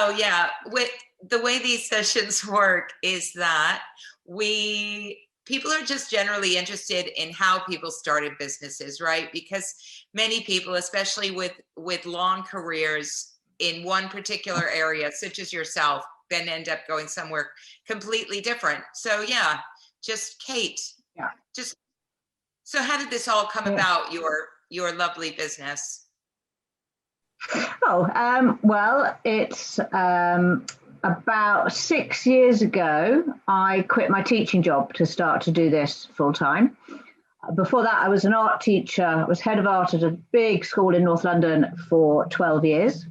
Well, yeah, with the way these sessions work is that people are just generally interested in how people started businesses, right? Because many people, especially with long careers in one particular area, such as yourself, then end up going somewhere completely different. So yeah, just Kate, Yeah. just so how did this all come about, your lovely business? Well, it's about 6 years ago, I quit my teaching job to start to do this full time. Before that, I was an art teacher. I was head of art at a big school in North London for 12 years.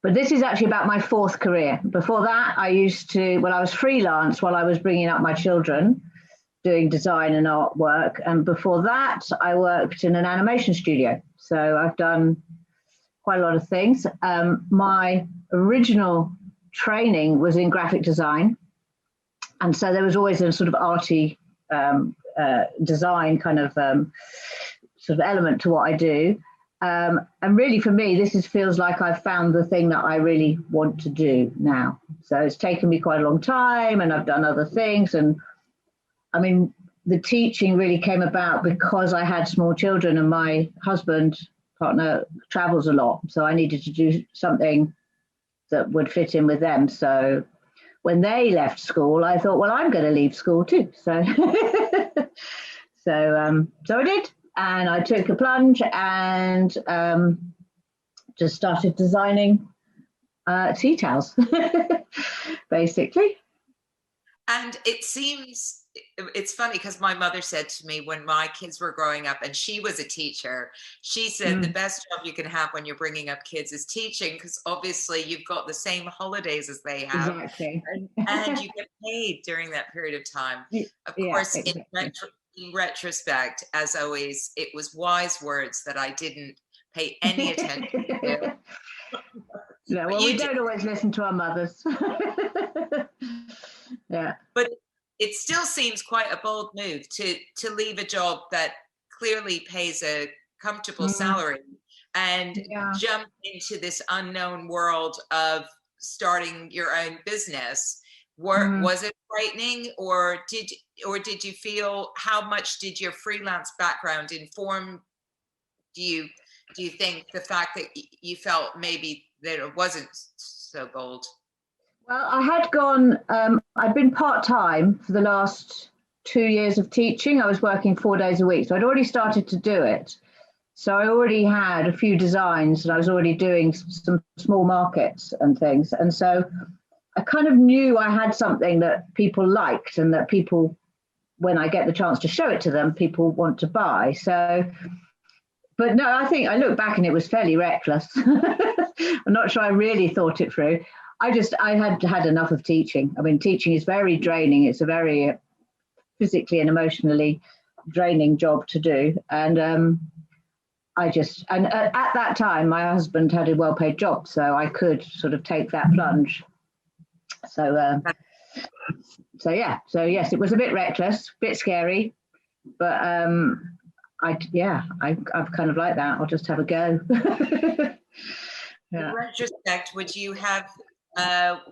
But this is actually about my fourth career. Before that, I was freelance while I was bringing up my children, doing design and artwork. And before that, I worked in an animation studio. So I've done quite a lot of things. My original training was in graphic design. And so there was always a sort of arty design kind of sort of element to what I do. And really for me, feels like I've found the thing that I really want to do now. So it's taken me quite a long time and I've done other things. And I mean, the teaching really came about because I had small children and my partner travels a lot. So I needed to do something that would fit in with them. So when they left school, I thought, well, I'm going to leave school too. So, so I did. And I took a plunge and just started designing tea towels, basically. And it's funny because my mother said to me when my kids were growing up, and she was a teacher, she said the best job you can have when you're bringing up kids is teaching, because obviously you've got the same holidays as they have. Exactly. and you get paid during that period of time. Of course, exactly. In retrospect, as always, it was wise words that I didn't pay any attention to. No, well, we don't always listen to our mothers. Yeah. But it still seems quite a bold move to leave a job that clearly pays a comfortable salary and jump into this unknown world of starting your own business. Was it frightening, or did you feel, how much did your freelance background inform you? Do you think the fact that you felt maybe that it wasn't so bold? Well, I had gone, I'd been part-time for the last 2 years of teaching. I was working 4 days a week. So I'd already started to do it. So I already had a few designs and I was already doing some small markets and things. And so I kind of knew I had something that people liked and that people, when I get the chance to show it to them, people want to buy. So, but no, I think I look back and it was fairly reckless. I'm not sure I really thought it through. I had enough of teaching. I mean, teaching is very draining. It's a very physically and emotionally draining job to do. And at that time, my husband had a well-paid job, so I could sort of take that plunge. So yes, it was a bit reckless, a bit scary, but I've kind of like that. I'll just have a go. In retrospect, would you have?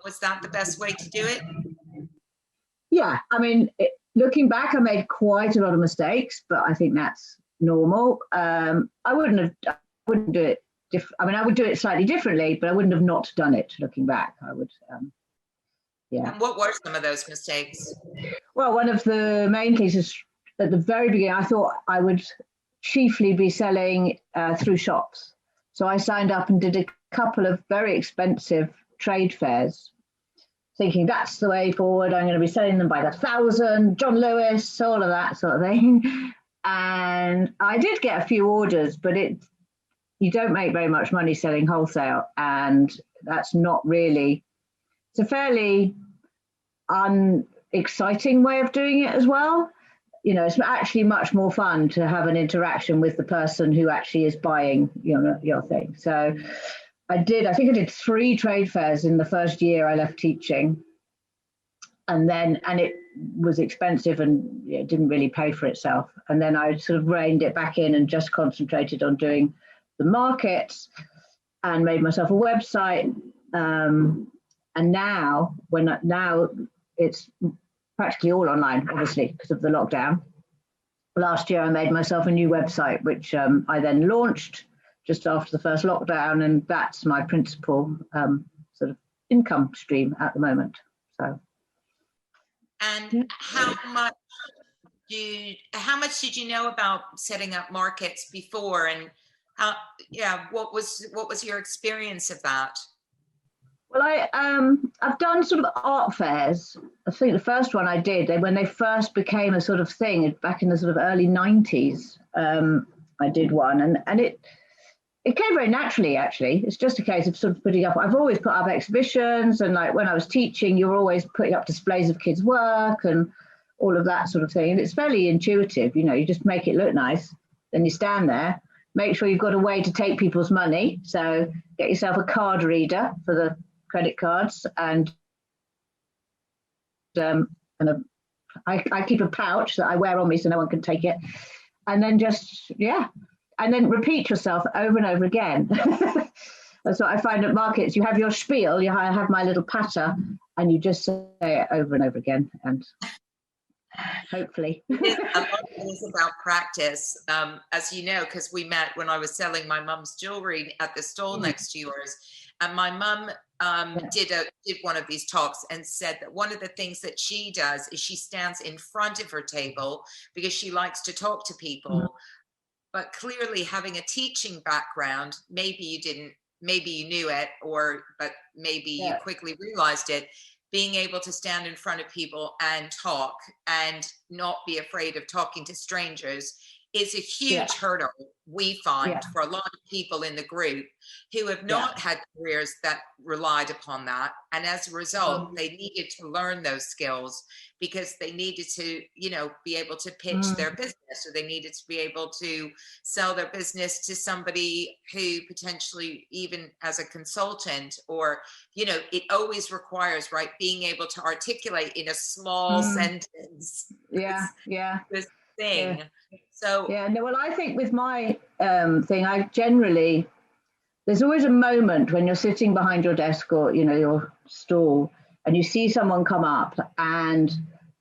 Was that the best way to do it? Yeah, I mean, looking back, I made quite a lot of mistakes, but I think that's normal. I wouldn't do it. I would do it slightly differently, but I wouldn't have not done it. Looking back, I would. Yeah. And what were some of those mistakes? Well, one of the main cases at the very beginning, I thought I would chiefly be selling through shops. So I signed up and did a couple of very expensive trade fairs, thinking that's the way forward. I'm going to be selling them by the 1,000, John Lewis, all of that sort of thing. And I did get a few orders, but you don't make very much money selling wholesale. And that's not really, it's a fairly unexciting way of doing it as well. You know, it's actually much more fun to have an interaction with the person who actually is buying your thing. So I think I did 3 trade fairs in the first year I left teaching. And it was expensive and it didn't really pay for itself. And then I sort of reined it back in and just concentrated on doing the markets and made myself a website, And now it's practically all online, obviously, because of the lockdown. Last year, I made myself a new website, which I then launched just after the first lockdown, and that's my principal sort of income stream at the moment. So, and how much did you know about setting up markets before, and what was your experience of that? Well, I've done sort of art fairs. I think the first one I did, when they first became a sort of thing back in the sort of early 90s, I did one, and it came very naturally, actually. It's just a case of sort of putting up, I've always put up exhibitions, and like when I was teaching, you're always putting up displays of kids' work and all of that sort of thing. And it's fairly intuitive, you just make it look nice. Then you stand there, make sure you've got a way to take people's money. So get yourself a card reader for the credit cards, and I keep a pouch that I wear on me so no one can take it, and then and then repeat yourself over and over again. That's what I find at markets. You have your spiel, I have my little patter, and you just say it over and over again, and hopefully. A lot of it is about practice, as you know, because we met when I was selling my mum's jewelry at the stall next to yours. And my mum did one of these talks and said that one of the things that she does is she stands in front of her table because she likes to talk to people. But clearly, having a teaching background, maybe you knew it, but maybe you quickly realized it. Being able to stand in front of people and talk and not be afraid of talking to strangers is a huge hurdle, we find, for a lot of people in the group who have not had careers that relied upon that. And as a result, they needed to learn those skills because they needed to, be able to pitch their business, or they needed to be able to sell their business to somebody who potentially, even as a consultant, or, it always requires, right, being able to articulate in a small sentence. This thing. So well, I think with my thing, I generally, there's always a moment when you're sitting behind your desk or your stall, and you see someone come up, and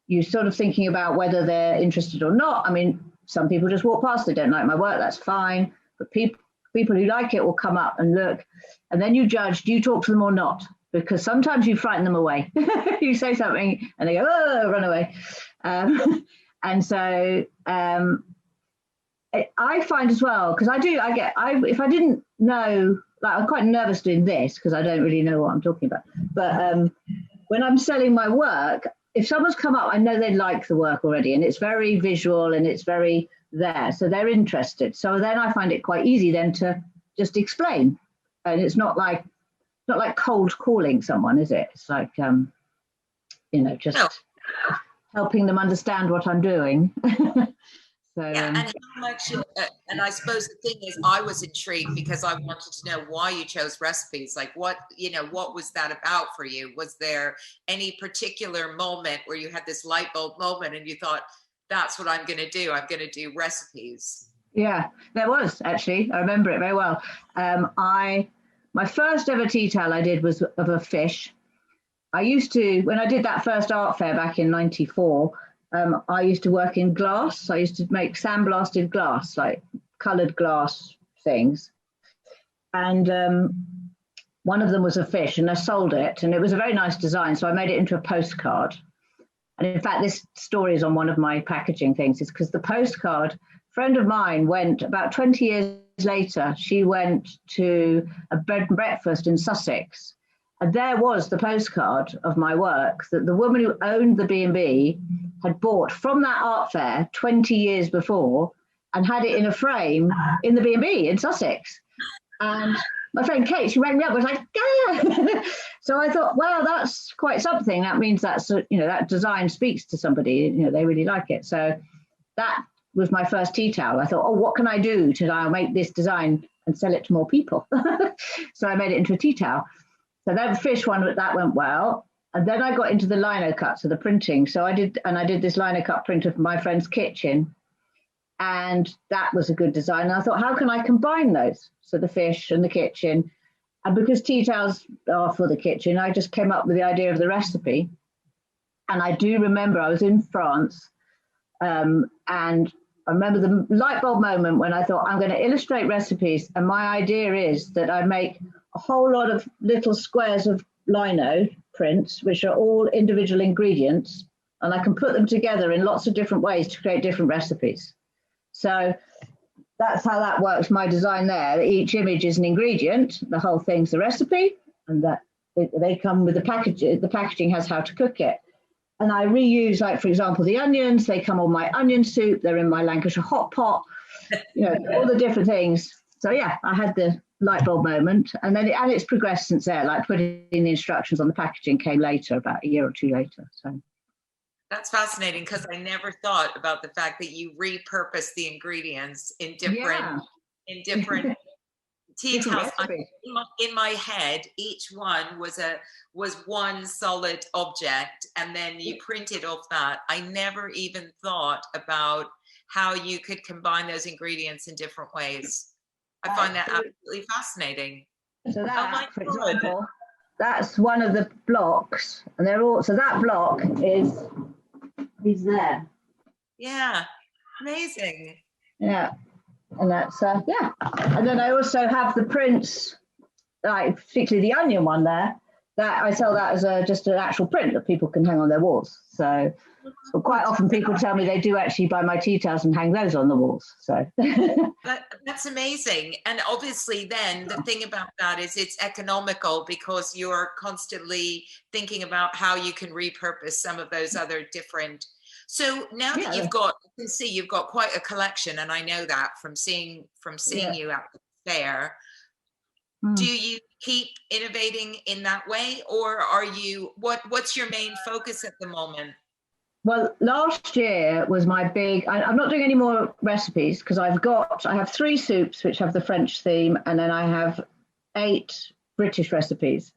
you're sort of thinking about whether they're interested or not. I mean, some people just walk past, they don't like my work, that's fine. But people who like it will come up and look, and then you judge, do you talk to them or not? Because sometimes you frighten them away. You say something and they go, oh, run away. And so I find as well, because if I didn't know, like, I'm quite nervous doing this because I don't really know what I'm talking about. But when I'm selling my work, if someone's come up, I know they like the work already, and it's very visual and it's very there, so they're interested. So then I find it quite easy then to just explain, and it's not like cold calling someone, is it? It's like just helping them understand what I'm doing. So, and how much, and I suppose the thing is, I was intrigued because I wanted to know why you chose recipes. Like, what was that about for you? Was there any particular moment where you had this light bulb moment and you thought, that's what I'm going to do? I'm going to do recipes. Yeah, there was, actually. I remember it very well. My first ever tea towel I did was of a fish. I used to, when I did that first art fair back in '94, I used to work in glass. I used to make sandblasted glass, like coloured glass things. And one of them was a fish, and I sold it, and it was a very nice design. So I made it into a postcard. And in fact, this story is on one of my packaging things. It's because the postcard, a friend of mine went about 20 years later, she went to a bed and breakfast in Sussex. And there was the postcard of my work that the woman who owned the B&B had bought from that art fair 20 years before and had it in a frame in the B&B in Sussex. And my friend Kate, she rang me up, was like, yeah. So I thought, well, that's quite something. That means that's, that design speaks to somebody, they really like it. So that was my first tea towel. I thought, oh, what can I do to now make this design and sell it to more people? So I made it into a tea towel. So that fish one, that went well. And then I got into the lino cuts of the printing. So I did this lino cut print of my friend's kitchen. And that was a good design. And I thought, how can I combine those? So the fish and the kitchen. And because tea towels are for the kitchen, I just came up with the idea of the recipe. And I do remember I was in France, and I remember the light bulb moment when I thought, I'm going to illustrate recipes. And my idea is that I make a whole lot of little squares of lino prints, which are all individual ingredients, and I can put them together in lots of different ways to create different recipes. So that's how that works, my design there. Each image is an ingredient, the whole thing's the recipe, and that they come with the package. The packaging has how to cook it. And I reuse, like, for example, the onions, they come on my onion soup, they're in my Lancashire hot pot, all the different things. So yeah, I had the light bulb moment, and then it's progressed since there, like putting the instructions on the packaging came later, about a year or two later. So that's fascinating, because I never thought about the fact that you repurpose the ingredients in different tea towels. In my head, each one was one solid object, and then you printed off that. I never even thought about how you could combine those ingredients in different ways. I find that absolutely fascinating. So that, for example, that's one of the blocks, and they're all. So that block is there. Yeah, amazing. Yeah. And that's, And then I also have the prints, like particularly the onion one there, that I sell that as just an actual print that people can hang on their walls. So quite often people tell me they do actually buy my tea towels and hang those on the walls. So that's amazing. And obviously then the thing about that is it's economical, because you're constantly thinking about how you can repurpose some of those other different. So now that you can see you've got quite a collection, and I know that from seeing you out there. Do you keep innovating in that way, or are you what's your main focus at the moment? Well, last year was my big. I'm not doing any more recipes because I have 3 soups which have the French theme, and then I have 8 British recipes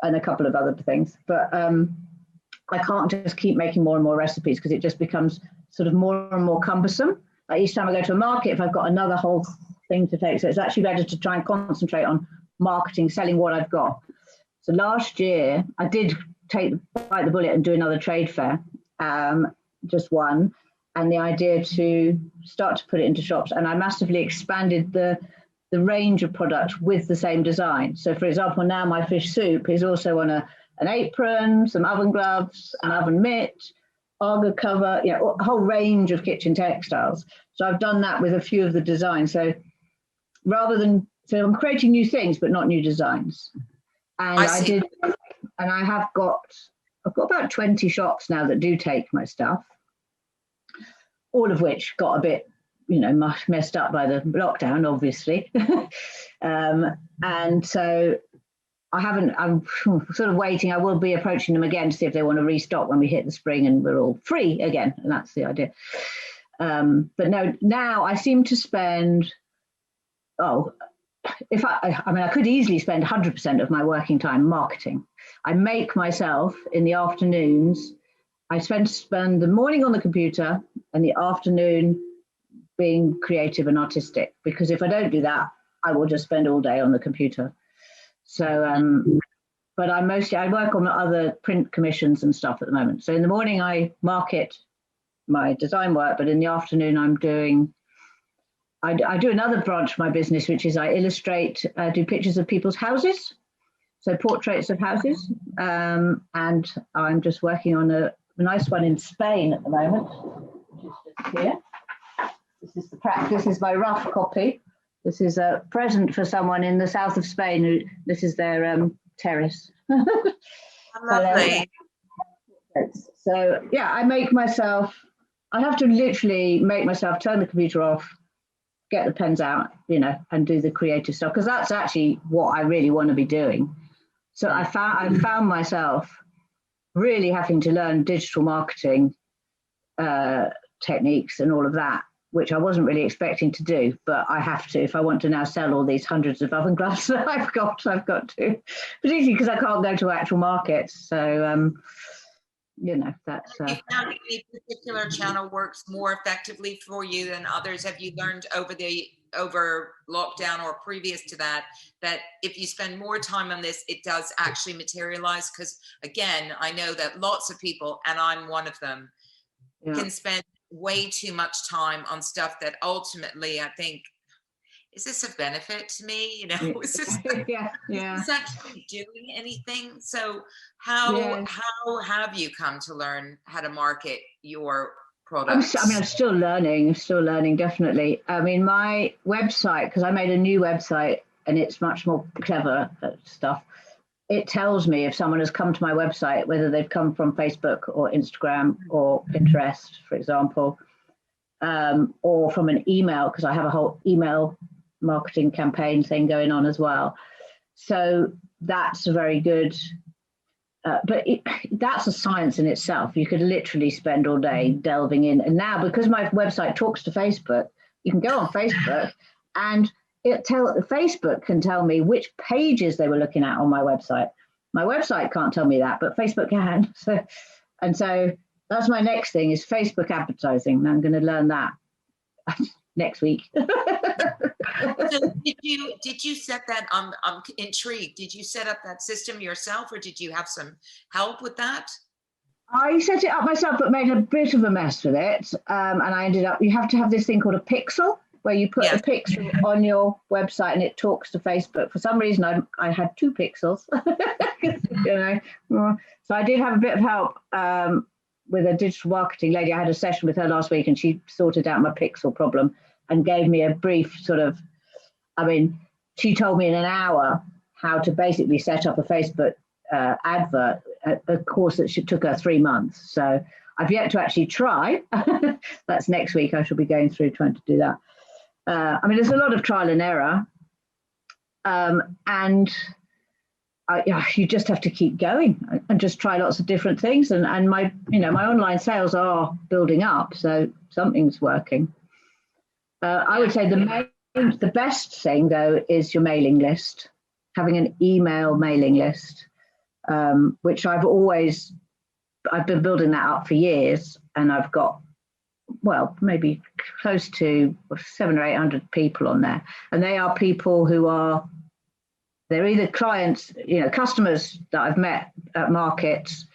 and a couple of other things, but I can't just keep making more and more recipes because it just becomes sort of more and more cumbersome. Like each time I go to a market, if I've got another whole thing to take, so it's actually better to try and concentrate on marketing, selling what I've got. So last year I did bite the bullet and do another trade fair, just one, and the idea to start to put it into shops. And I massively expanded the range of products with the same design. So for example, now my fish soup is also on an apron, some oven gloves, an oven mitt, Arga cover, a whole range of kitchen textiles. So I've done that with a few of the designs. So so I'm creating new things, but not new designs. And I've got about 20 shops now that do take my stuff, all of which got a bit, messed up by the lockdown, obviously. And so I'm sort of waiting. I will be approaching them again to see if they want to restock when we hit the spring and we're all free again. And that's the idea. But no, now I seem to spend, I could easily spend 100% of my working time marketing. I make myself in the afternoons. I spend the morning on the computer and the afternoon being creative and artistic, because if I don't do that, I will just spend all day on the computer. So, but I work on other print commissions and stuff at the moment. So in the morning I market my design work, but in the afternoon I do another branch of my business, which is I do pictures of people's houses. So portraits of houses. And I'm just working on a nice one in Spain at the moment, which is just here. This is my rough copy. This is a present for someone in the south of Spain. This is their terrace. Lovely. So yeah, I have to literally make myself turn the computer off, get the pens out, and do the creative stuff, because that's actually what I really want to be doing. So I found myself really having to learn digital marketing techniques and all of that, which I wasn't really expecting to do, but I have to if I want to now sell all these hundreds of oven gloves that I've got to, particularly because I can't go to actual markets. So that's. Have you found any particular channel works more effectively for you than others? Have you learned over lockdown or previous to that if you spend more time on this, it does actually materialize? Because again, I know that lots of people, and I'm one of them, can spend way too much time on stuff that ultimately I think, is this a benefit to me? Is this, is this actually doing anything? So how have you come to learn how to market your products? I'm still learning, definitely. I mean, my website, because I made a new website and it's much more clever stuff. It tells me if someone has come to my website, whether they've come from Facebook or Instagram or Pinterest, for example, or from an email, because I have a whole email marketing campaign thing going on as well. So that's a very good, but that's a science in itself. You could literally spend all day delving in. And now, because my website talks to Facebook, you can go on Facebook and Facebook can tell me which pages they were looking at on my website. My website can't tell me that, but Facebook can. So that's my next thing is Facebook advertising. I'm going to learn that next week. So did you set that? I'm intrigued. Did you set up that system yourself, or did you have some help with that? I set it up myself, but made a bit of a mess with it. And I ended up, you have to have this thing called a pixel, where you put a pixel on your website and it talks to Facebook. For some reason, I had 2 pixels, So I did have a bit of help with a digital marketing lady. I had a session with her last week and she sorted out my pixel problem and gave me a brief she told me in an hour how to basically set up a Facebook advert, a course that took her 3 months. So I've yet to actually try. That's next week. I shall be going through trying to do that. There's a lot of trial and error, and you just have to keep going and just try lots of different things. And my online sales are building up, so something's working. I would say the best thing though is your mailing list, having an email mailing list, which I've been building that up for years, and I've got maybe close to 700 or 800 people on there, and they are people they're either clients, customers that I've met at markets,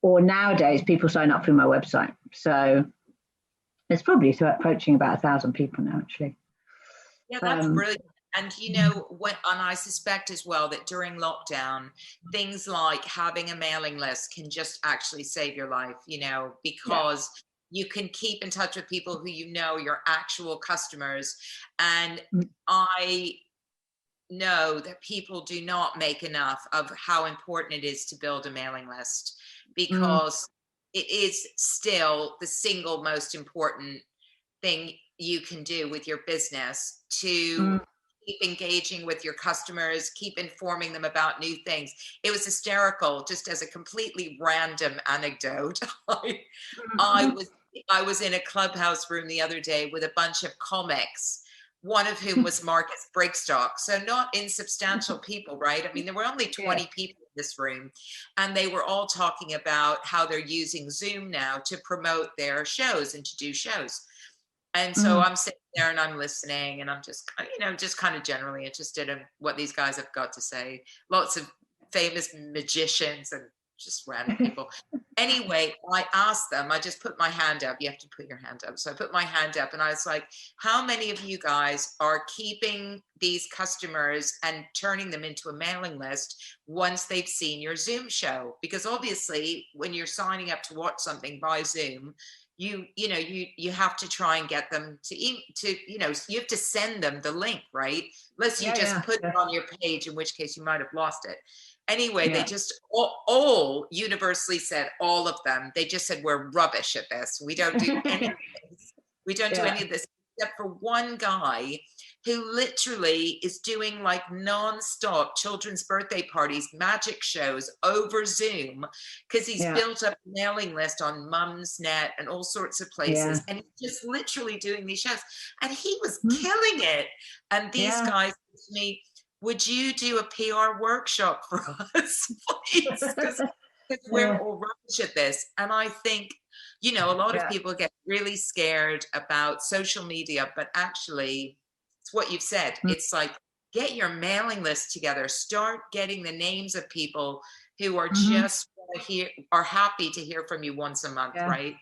or nowadays people sign up through my website. So it's probably approaching about 1,000 people now, actually. Yeah, that's brilliant. And and I suspect as well that during lockdown, things like having a mailing list can just actually save your life, because you can keep in touch with people who your actual customers. And I know that people do not make enough of how important it is to build a mailing list, because it is still the single most important thing you can do with your business to keep engaging with your customers, keep informing them about new things. It was hysterical, just as a completely random anecdote. I was in a clubhouse room the other day with a bunch of comics, one of whom was Marcus Brigstock. So not insubstantial people, right? There were only 20 people in this room, and they were all talking about how they're using Zoom now to promote their shows and to do shows. And so I'm sitting there and I'm listening, and I'm just, just kind of generally interested in what these guys have got to say. Lots of famous magicians and just random people. Anyway, I asked them, I just put my hand up. You have to put your hand up. So I put my hand up and I was like, how many of you guys are keeping these customers and turning them into a mailing list once they've seen your Zoom show? Because obviously when you're signing up to watch something by Zoom, you have to try and get them you have to send them the link, right? Unless you just put it on your page, in which case you might have lost it. Anyway, they just all universally said, all of them, they just said, we're rubbish at this. We don't do any of this. We don't do any of this, except for one guy who literally is doing like nonstop children's birthday parties, magic shows over Zoom, because he's built up a mailing list on Mumsnet and all sorts of places. And he's just literally doing these shows. And he was killing it. And these guys said to me, would you do a PR workshop for us, please? because we're all rubbish at this. And I think, you know, a lot of people get really scared about social media, but actually it's what you've said. It's like, get your mailing list together, start getting the names of people who are just are happy to hear from you once a month, right?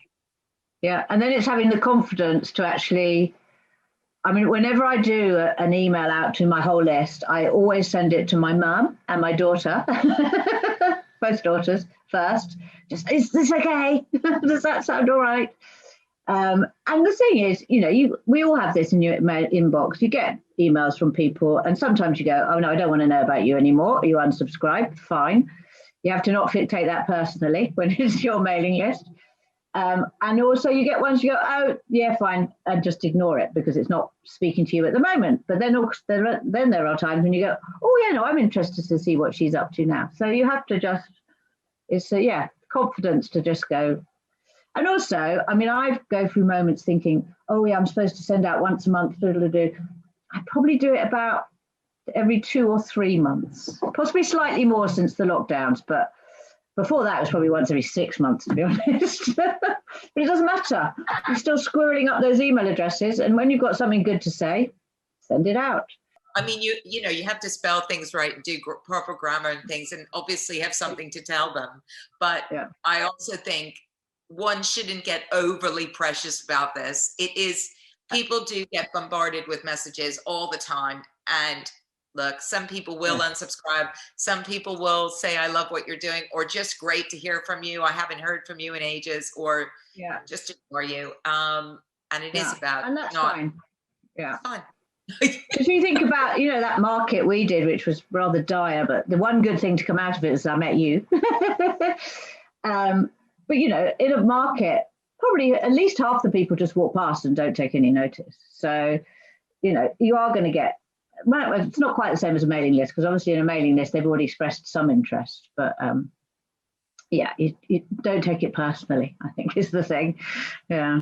Yeah. And then it's having the confidence to actually, I mean, whenever I do an email out to my whole list, I always send it to my mum and my daughter, both daughters first. Just, is this okay? Does that sound all right? And the thing is, you know, we all have this in your inbox. You get emails from people, and sometimes you go, oh no, I don't want to know about you anymore. You unsubscribe, fine. You have to not take that personally when it's your mailing list. And also you get ones you go, oh yeah, fine, and just ignore it because it's not speaking to you at the moment. But then there are times when you go, oh yeah, no, I'm interested to see what she's up to now. So you have to just, confidence to just go. And also, I mean, I go through moments thinking, oh yeah, I'm supposed to send out once a month, I probably do it about every 2 or 3 months, possibly slightly more since the lockdowns, but before that, it was probably once every 6 months, to be honest. But it doesn't matter. You're still squirreling up those email addresses. And when you've got something good to say, send it out. I mean, you know, you have to spell things right and do proper grammar and things, and obviously have something to tell them. But I also think one shouldn't get overly precious about this. It is, people do get bombarded with messages all the time. And look, some people will unsubscribe. Some people will say, I love what you're doing, or just great to hear from you. I haven't heard from you in ages, or just ignore you. And it is about, and that's fine. Yeah. It's fine. If you think about, you know, that market we did, which was rather dire, but the one good thing to come out of it is I met you. But, you know, in a market, probably at least half the people just walk past and don't take any notice. So, you know, you are going to get, well, it's not quite the same as a mailing list, because obviously in a mailing list, they've already expressed some interest. But you don't take it personally, I think is the thing. Yeah.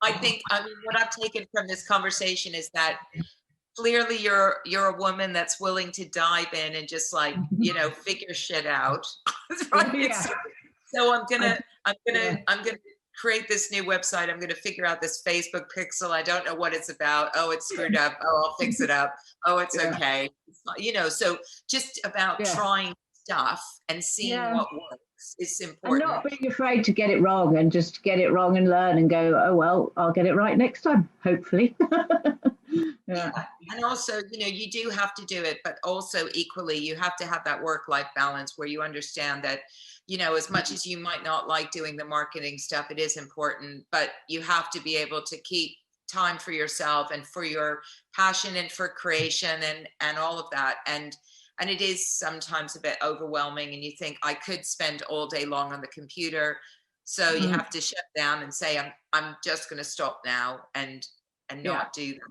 I mean, what I've taken from this conversation is that clearly you're a woman that's willing to dive in and just like, you know, figure shit out. Right? Yeah. So I'm gonna create this new website. I'm gonna figure out this Facebook pixel. I don't know what it's about. Oh, it's screwed up. Oh, I'll fix it up. Oh, it's okay. It's not, you know, so just about trying stuff and seeing what works is important. And not being afraid to get it wrong, and just get it wrong and learn and go, oh well, I'll get it right next time, hopefully. And also, you know, you do have to do it, but also equally you have to have that work-life balance where you understand that, you know, as much as you might not like doing the marketing stuff, it is important, but you have to be able to keep time for yourself and for your passion and for creation and all of that. And it is sometimes a bit overwhelming, and you think, I could spend all day long on the computer. So you have to shut down and say, I'm just going to stop now and not do that.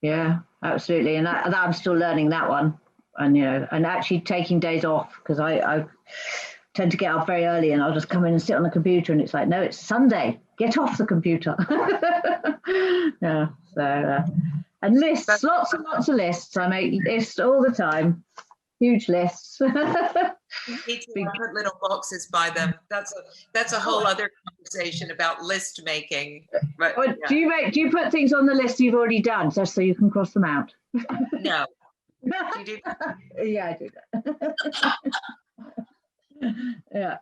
Yeah, absolutely. And that I'm still learning that one. And, you know, and actually taking days off, because I tend to get up very early and I'll just come in and sit on the computer, and it's like, no, it's Sunday, get off the computer. And lists, lots and lots of lists. I make lists all the time, huge lists. You need to put little boxes by them. That's a whole other conversation about list making. But, do you put things on the list you've already done just so you can cross them out? No. Do you do that? Yeah, I do that. Yeah.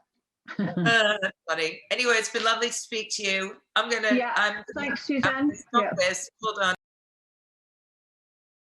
That's funny. Anyway, it's been lovely to speak to you. I'm gonna. Thanks, Suzanne. Stop this. Hold on.